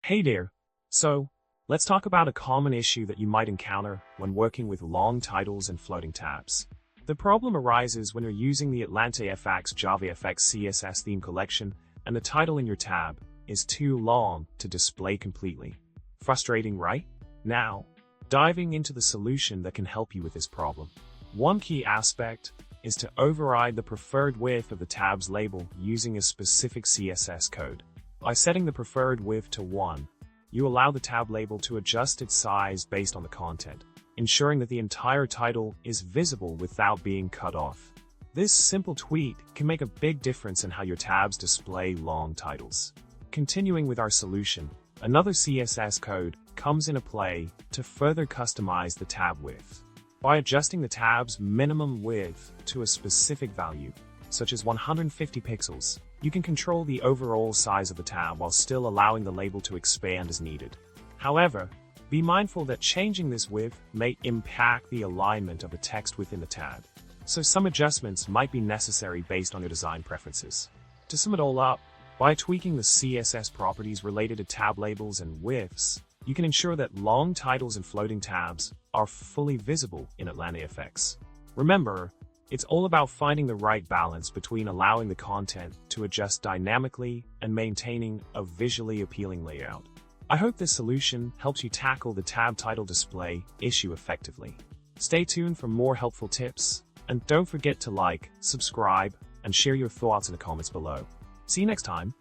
Hey there. So, let's talk about a common issue that you might encounter when working with long titles and floating tabs. The problem arises when you're using the AtlantaFX javafx-css theme collection and the title in your tab is too long to display completely. Frustrating, right? Now, diving into the solution that can help you with this problem. One key aspect is to override the preferred width of the tab's label using a specific CSS code. By setting the preferred width to 1, you allow the tab label to adjust its size based on the content, ensuring that the entire title is visible without being cut off. This simple tweak can make a big difference in how your tabs display long titles. Continuing with our solution, another CSS code comes into play to further customize the tab width. By adjusting the tab's minimum width to a specific value, such as 150 pixels, you can control the overall size of the tab while still allowing the label to expand as needed. However, be mindful that changing this width may impact the alignment of the text within the tab, so some adjustments might be necessary based on your design preferences. To sum it all up, by tweaking the CSS properties related to tab labels and widths, you can ensure that long titles and floating tabs are fully visible in AtlantaFX. Remember, it's all about finding the right balance between allowing the content to adjust dynamically and maintaining a visually appealing layout. I hope this solution helps you tackle the tab title display issue effectively. Stay tuned for more helpful tips, and don't forget to like, subscribe, and share your thoughts in the comments below. See you next time.